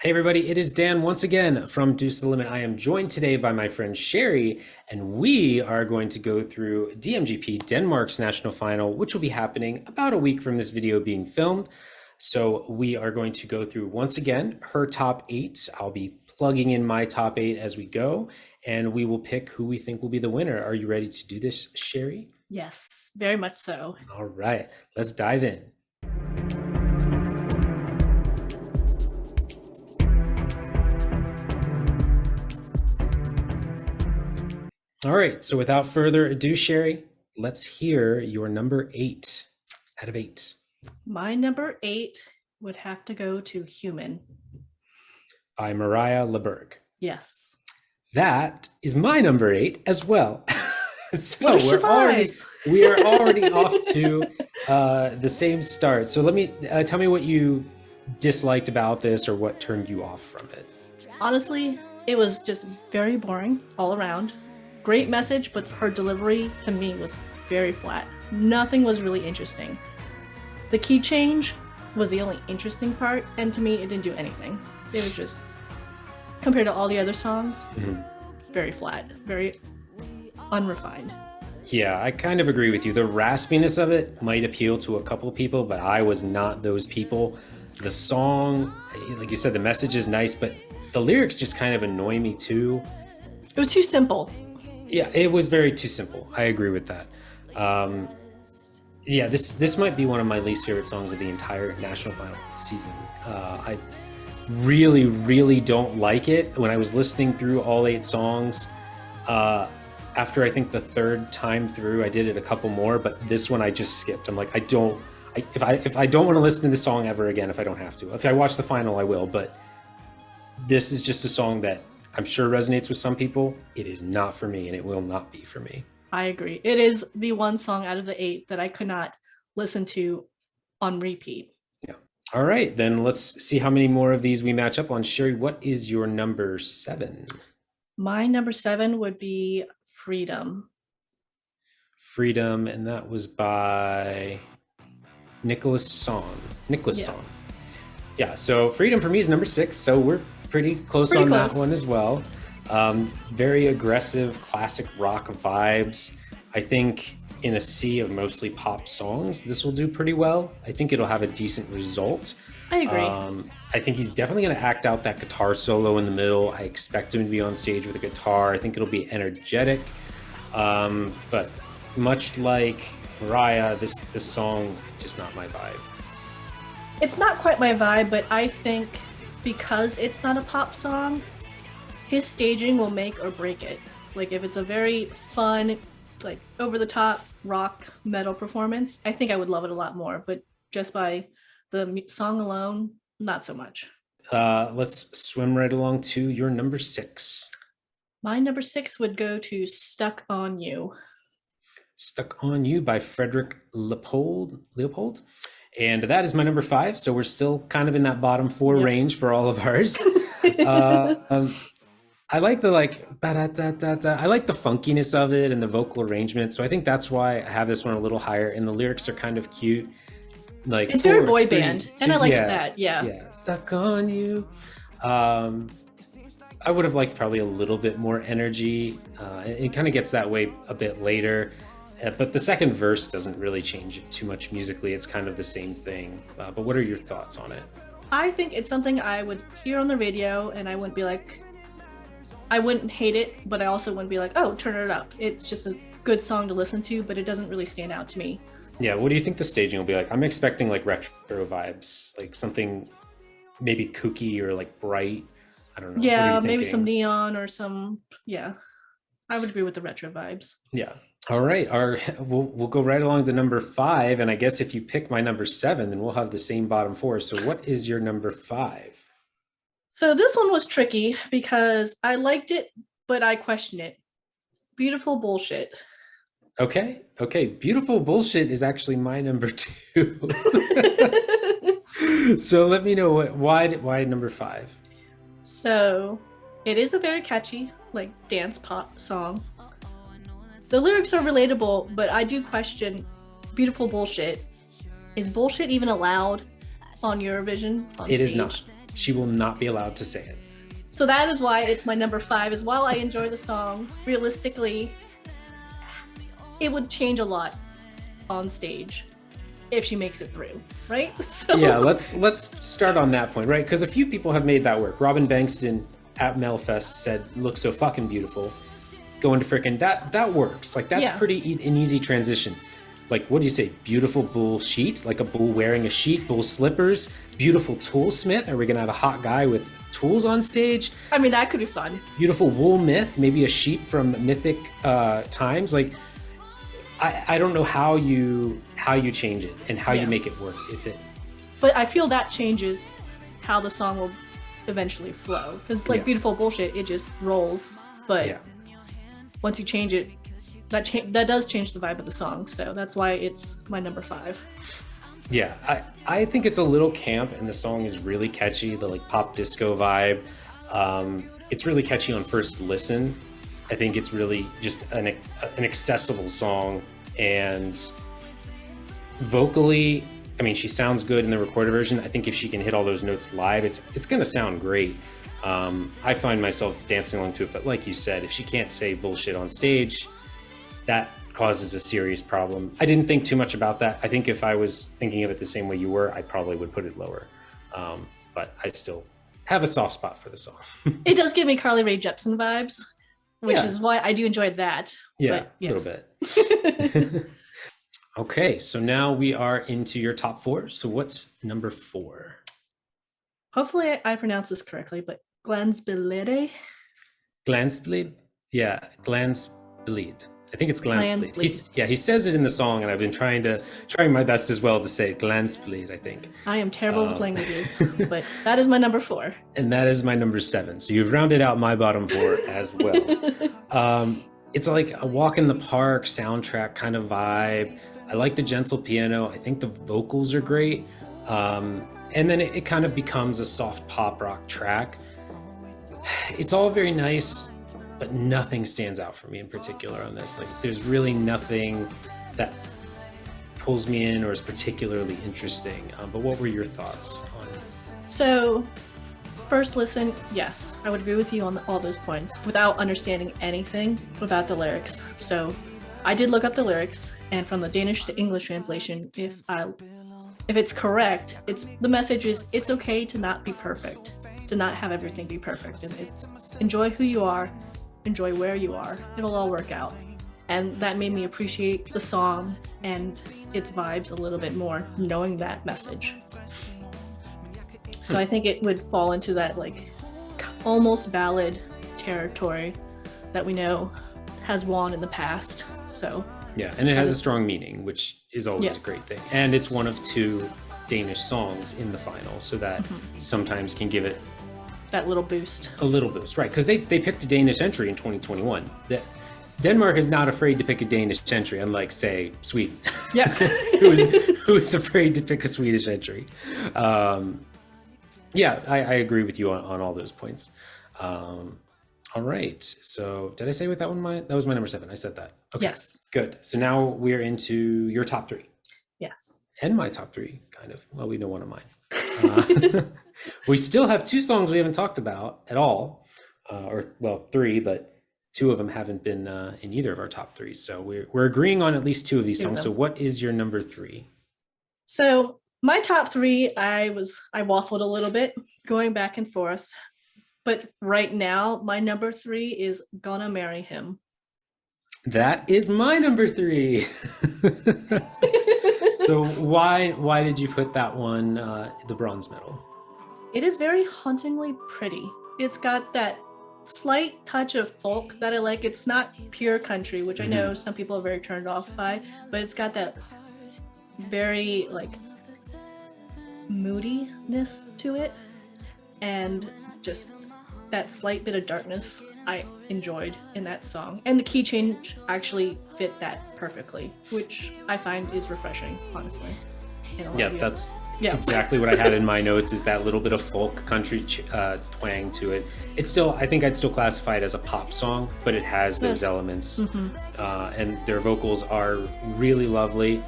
Hey everybody, it is Dan once again from Deuce the Limit. I am joined today by my friend Sherry, and we are going to go through DMGP, Denmark's national final, which will be happening about a week from this video being filmed. So we are going to go through once again her top eight. I'll be plugging in my top eight as we go, and we will pick who we think will be the winner. Are you ready to do this, Sherry? Yes, very much so. All right, let's dive in. All right, so without further ado, Sherry, let's hear your number 8 out of 8. My number 8 would have to go to Human. By Mariah LeBerg. Yes. That is my number 8 as well. So we are already off to the same start. So let me tell me what you disliked about this or what turned you off from it. Honestly, it was just very boring all around. Great message, but her delivery to me was very flat. Nothing was really interesting. The key change was the only interesting part, and to me, it didn't do anything. It was just, compared to all the other songs, very flat, very unrefined. Yeah, I kind of agree with you. The raspiness of it might appeal to a couple people, but I was not those people. The song, like you said, the message is nice, but the lyrics just kind of annoy me too. It was too simple. Yeah, it was very too simple. I agree with that. Yeah, this might be one of my least favorite songs of the entire national final season. I really don't like it. When I was listening through all 8 songs, after I think the third time through, I did it a couple more, but this one I just skipped. I'm like, if I don't want to listen to this song ever again, if I don't have to. If I watch the final, I will, but this is just a song that I'm sure resonates with some people. It is not for me, and it will not be for me. I agree. It is the one song out of the 8 that I could not listen to on repeat. Yeah. All right, then let's see how many more of these we match up on. Sherry, what is your number 7? My number 7 would be Freedom. Freedom, and that was by Nicholas Song. Yeah, so Freedom for me is number 6, so we're pretty close on that one as well. Very aggressive classic rock vibes. I think in a sea of mostly pop songs, this will do pretty well. I think it'll have a decent result. I agree. I think he's definitely going to act out that guitar solo in the middle. I expect him to be on stage with a guitar. I think it'll be energetic. But much like Mariah, this song is just not my vibe. It's not quite my vibe, but I think because it's not a pop song, his staging will make or break it. Like if it's a very fun, like over the top rock metal performance, I think I would love it a lot more, but just by the song alone, not so much. Let's swim right along to your number 6. My number 6 would go to Stuck on You. Stuck on You by Frederick Leopold. And that is my number 5. So we're still kind of in that bottom 4 range for all of ours. I like the I like the funkiness of it and the vocal arrangement. So I think that's why I have this one a little higher. And the lyrics are kind of cute. Like it's very boy band, and I liked that. Yeah, Stuck on You. I would have liked probably a little bit more energy. It kind of gets that way a bit later. But the second verse doesn't really change it too much musically. It's kind of the same thing. But what are your thoughts on it? I think it's something I would hear on the radio, and I wouldn't be like, I wouldn't hate it, but I also wouldn't be like, oh, turn it up. It's just a good song to listen to, but it doesn't really stand out to me. Yeah, what do you think the staging will be like? I'm expecting like retro vibes, like something maybe kooky or like bright. I don't know. Yeah, maybe some neon or some, yeah. I would agree with the retro vibes. Yeah. All right. We'll go right along to number 5. And I guess if you pick my number 7, then we'll have the same bottom 4. So what is your number 5? So this one was tricky because I liked it, but I questioned it. Beautiful Bullshit. Okay. Beautiful Bullshit is actually my number 2. So let me know why number 5? So it is a very catchy, like dance pop song. The lyrics are relatable, but I do question Beautiful Bullshit. Is bullshit even allowed on Eurovision? It is not. She will not be allowed to say it. So that is why it's my number 5. Is while I enjoy the song, realistically, it would change a lot on stage if she makes it through, right? So Yeah, let's start on that point, right? Because a few people have made that work. Robin Bankston at Melfest said, "Looks so fucking beautiful." Going to frickin' that works. Like that's Yeah. pretty an easy transition. Like, what do you say? Beautiful bull sheet, like a bull wearing a sheet, bull slippers, beautiful toolsmith. Are we gonna have a hot guy with tools on stage? I mean, that could be fun. Beautiful wool myth, maybe a sheep from mythic times. Like, I don't know how you change it and how Yeah. you make it work. If it, But I feel that changes how the song will eventually flow. Because like Yeah. Beautiful Bullshit, it just rolls. But yeah, once you change it, that does change the vibe of the song. So that's why it's my number 5. yeah. I think it's a little camp, and the song is really catchy. The like pop disco vibe. It's really catchy on first listen. I think it's really just an accessible song, and vocally, I mean, she sounds good in the recorded version. I think if she can hit all those notes live, it's going to sound great. I find myself dancing along to it, but like you said, if she can't say bullshit on stage, that causes a serious problem. I didn't think too much about that. I think if I was thinking of it the same way you were, I probably would put it lower. But I still have a soft spot for the song. It does give me Carly Rae Jepsen vibes, which Yeah. is why I do enjoy that. Yeah, But, a yes. little bit. Okay, so now we are into your top 4. So what's number 4? Hopefully I pronounce this correctly, but Glansbillede. Glansbleed? Yeah, Glansbleed. I think it's Glansbleed. Glansbleed. He says it in the song, and I've been trying my best as well to say it. Glansbleed, I think. I am terrible with languages, but that is my number 4. And that is my number 7. So you've rounded out my bottom 4 as well. It's like a walk in the park soundtrack kind of vibe. I like the gentle piano. I think the vocals are great. And then it kind of becomes a soft pop rock track. It's all very nice, but nothing stands out for me in particular on this. Like, there's really nothing that pulls me in or is particularly interesting. But what were your thoughts on it? So, first listen, yes, I would agree with you on all those points without understanding anything about the lyrics. So, I did look up the lyrics, and from the Danish to English translation, if it's correct, the message is it's okay to not be perfect, to not have everything be perfect, and it's enjoy who you are, enjoy where you are. It'll all work out. And that made me appreciate the song and its vibes a little bit more, knowing that message. So I think it would fall into that like almost ballad territory that we know has won in the past. So Yeah, and it has a strong meaning, which is always Yes. a great thing. And it's one of 2 Danish songs in the final, so that sometimes can give it that little boost. a little boost, right? Because they picked a Danish entry in 2021. Denmark is not afraid to pick a Danish entry, unlike, say, Sweden, Yeah. who is afraid to pick a Swedish entry. Yeah, I agree with you on all those points. All right. So did I say with that one? That was my number 7. I said that. Okay. Yes. Good. So now we're into your top 3 Yes. and my top 3, kind of. Well, we know one of mine. We still have 2 songs we haven't talked about at all, or well, 3, but 2 of them haven't been in either of our top 3. So we're agreeing on at least 2 of these songs. So what is your number 3? So my top 3, I waffled a little bit, going back and forth. But right now, my number 3 is Gonna Marry Him. That is my number 3. So why did you put that one the bronze medal? It is very hauntingly pretty. It's got that slight touch of folk that I like. It's not pure country, which I know some people are very turned off by, but it's got that very like moodiness to it, and just that slight bit of darkness I enjoyed in that song. And the key change actually fit that perfectly, which I find is refreshing, honestly. Yeah, that's Yeah. exactly what I had in my notes, is that little bit of folk country twang to it. It's still, I think I'd still classify it as a pop song, but it has those elements. And their vocals are really lovely.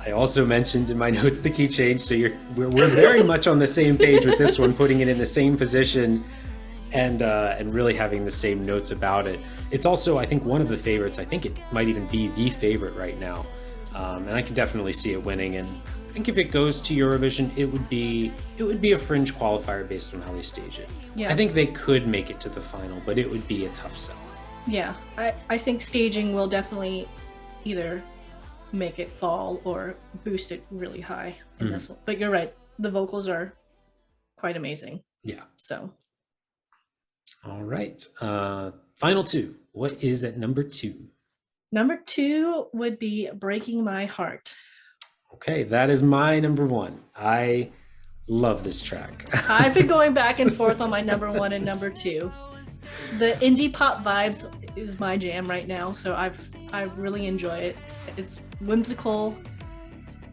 I also mentioned in my notes the key change, so we're very much on the same page with this one, putting it in the same position and really having the same notes about it. It's also, I think, one of the favorites. I think it might even be the favorite right now, and I can definitely see it winning. And I think if it goes to Eurovision, it would be a fringe qualifier based on how they stage it. Yeah. I think they could make it to the final, but it would be a tough sell. Yeah, I think staging will definitely either make it fall or boost it really high in this one. But you're right, the vocals are quite amazing. Yeah. So. All right. Final two. What is at number 2? Number 2 would be Breaking My Heart. Okay, that is my number 1. I love this track. I've been going back and forth on my number 1 and number 2. The indie pop vibes is my jam right now, so I really enjoy it. It's whimsical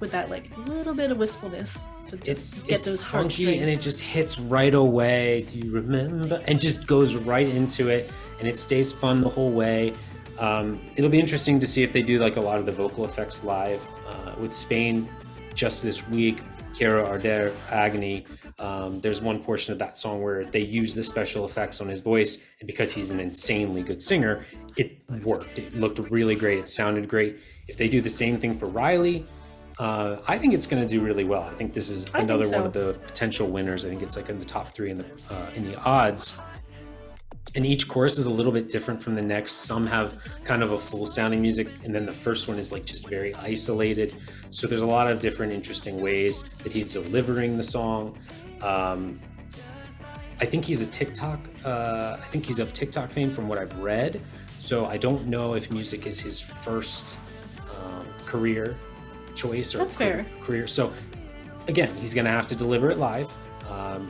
with that like little bit of wistfulness to just get those funky, and it heartstrings. just hits right away. Do you remember? And just goes right into it, and it stays fun the whole way. It'll be interesting to see if they do like a lot of the vocal effects live with Spain just this week. Quiero Arder, Agony. There's one portion of that song where they use the special effects on his voice, and because he's an insanely good singer, it worked. It looked really great. It sounded great. If they do the same thing for Riley, I think it's going to do really well. I think this is another one of the potential winners. I think it's like in the top 3 in the odds. And each chorus is a little bit different from the next. Some have kind of a full sounding music, and then the first one is like just very isolated. So there's a lot of different interesting ways that he's delivering the song. I think he's a TikTok. I think he's of TikTok fame from what I've read. So I don't know if music is his first career choice or That's fair. career. So again, he's going to have to deliver it live.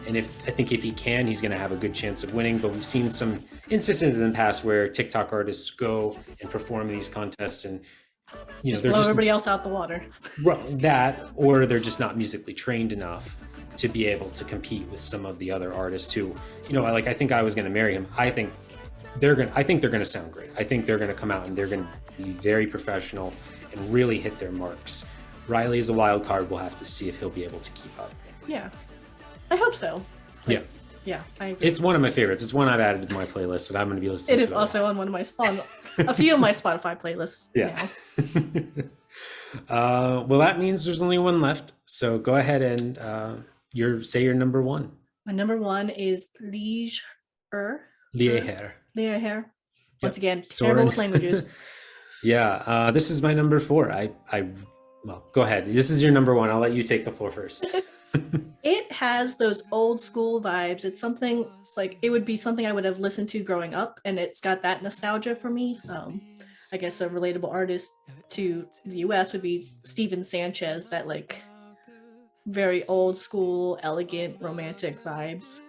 And I think if he can, he's going to have a good chance of winning. But we've seen some instances in the past where TikTok artists go and perform these contests, and they're Blow just everybody else out the water. that, or they're just not musically trained enough to be able to compete with some of the other artists who, like I think I Was Gonna Marry Him. I think they're gonna sound great. I think they're gonna come out and they're gonna be very professional and really hit their marks. Riley is a wild card. We'll have to see if he'll be able to keep up. Yeah, I hope so. Yeah, I agree. It's one of my favorites. It's one I've added to my playlist that I'm going to be listening to. It is also on one of my a few of my Spotify playlists now. Well, that means there's only one left. So go ahead and say your number 1. My number 1 is Liege Lieher. Lieher. Once again, Soren. terrible with languages. Yeah, this is my number 4. Well, go ahead. This is your number 1. I'll let you take the floor first. It has those old school vibes. It's something like it would be something I would have listened to growing up, and it's got that nostalgia for me. I guess a relatable artist to the US would be Steven Sanchez, that like very old school, elegant, romantic vibes.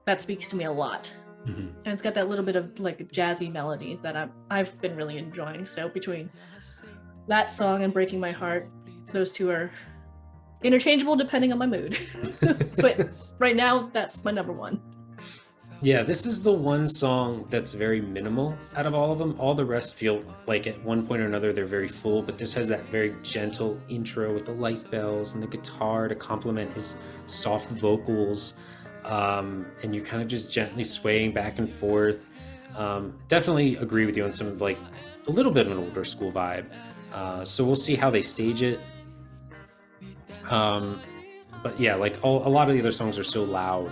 That speaks to me a lot. Mm-hmm. And it's got that little bit of like jazzy melody that I've been really enjoying. So between that song and Breaking My Heart, those two are interchangeable depending on my mood. But right now, that's my number 1. Yeah, this is the one song that's very minimal out of all of them. All the rest feel like at one point or another they're very full, but this has that very gentle intro with the light bells and the guitar to complement his soft vocals. And you're kind of just gently swaying back and forth. Definitely agree with you on some of like a little bit of an older school vibe. So we'll see how they stage it. But yeah, like a lot of the other songs are so loud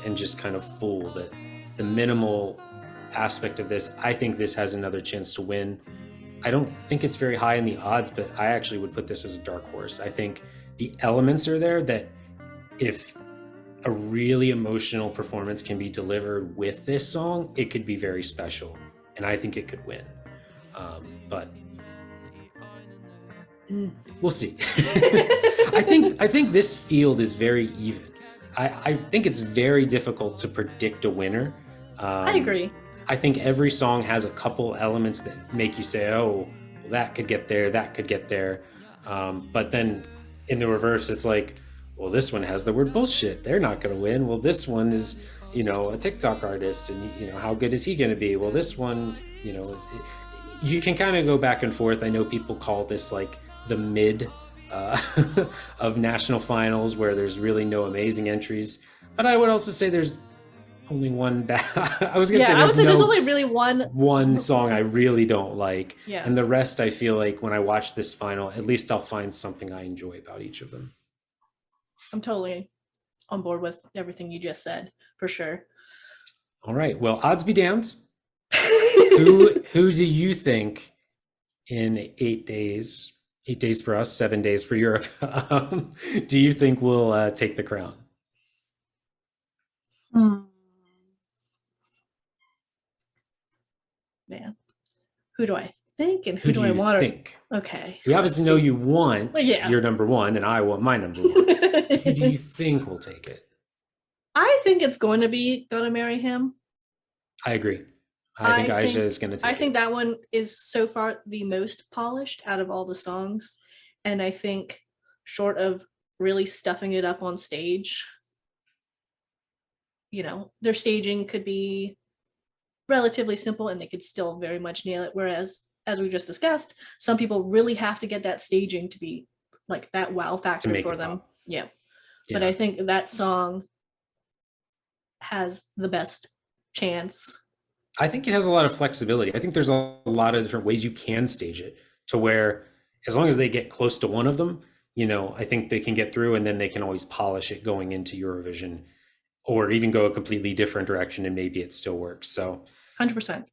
and just kind of full that the minimal aspect of this, I think this has another chance to win. I don't think it's very high in the odds, but I actually would put this as a dark horse. I think the elements are there that if a really emotional performance can be delivered with this song, it could be very special, and I think it could win. But we'll see. I think this field is very even. I think it's very difficult to predict a winner. I agree. I think every song has a couple elements that make you say, oh, well, that could get there, that could get there. But then in the reverse, it's like, well, this one has the word bullshit. They're not going to win. Well, this one is, a TikTok artist, and, how good is he going to be? Well, this one, you can kind of go back and forth. I know people call this like the mid of national finals where there's really no amazing entries. But I would also say there's only one bad. I was gonna say I would there's say there's no only really one song I really don't like, Yeah. and the rest I feel like when I watch this final, at least I'll find something I enjoy about each of them. I'm totally on board with everything you just said, for sure. All right. Well, odds be damned. Who do you think in 8 days, 8 days for us, 7 days for Europe, do you think will take the crown? Man, who do I think and Who who do do I you want think? Okay. We obviously know you want Well, yeah. your number one, and I want my number one. Who do you think will take it? I think it's going to be Gonna Marry Him. I agree. I think Aisha is going to take it. I think that one is so far the most polished out of all the songs. And I think, short of really stuffing it up on stage, you know, their staging could be relatively simple and they could still very much nail it. Whereas, as we just discussed, some people really have to get that staging to be like that wow factor for them. Yeah. But I think that song has the best chance. I think it has a lot of flexibility. I think there's a lot of different ways you can stage it to where, as long as they get close to one of them, you know, I think they can get through, and then they can always polish it going into Eurovision, or even go a completely different direction and maybe it still works. So 100%.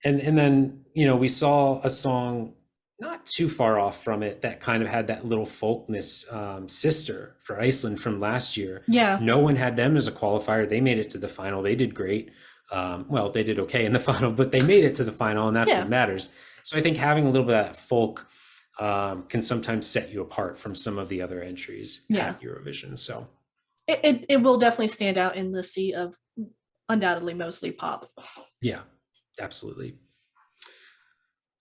And then, you know, we saw a song not too far off from it that kind of had that little folkness, Sister for Iceland from last year. Yeah. No one had them as a qualifier. They made it to the final. They did great. Well, they did okay in the final, but they made it to the final, and that's what matters. So I think having a little bit of that folk can sometimes set you apart from some of the other entries at Eurovision. So it will definitely stand out in the sea of undoubtedly mostly pop. Yeah, absolutely.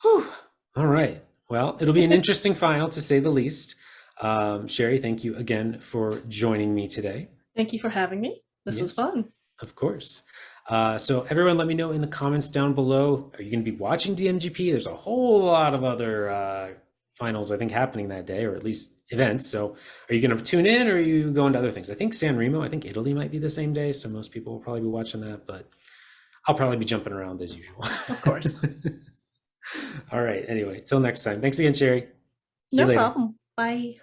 Whew. All right. Well, it'll be an interesting final, to say the least. Sherry, thank you again for joining me today. Thank you for having me. This was fun. Of course. So everyone, let me know in the comments down below. Are you going to be watching DMGP? There's a whole lot of other finals, I think, happening that day, or at least events. So are you going to tune in, or are you going to other things? I think San Remo, I think Italy might be the same day. So most people will probably be watching that, but I'll probably be jumping around as usual. Of course. All right. Anyway, till next time. Thanks again, Sherry. See you later. No problem. Bye.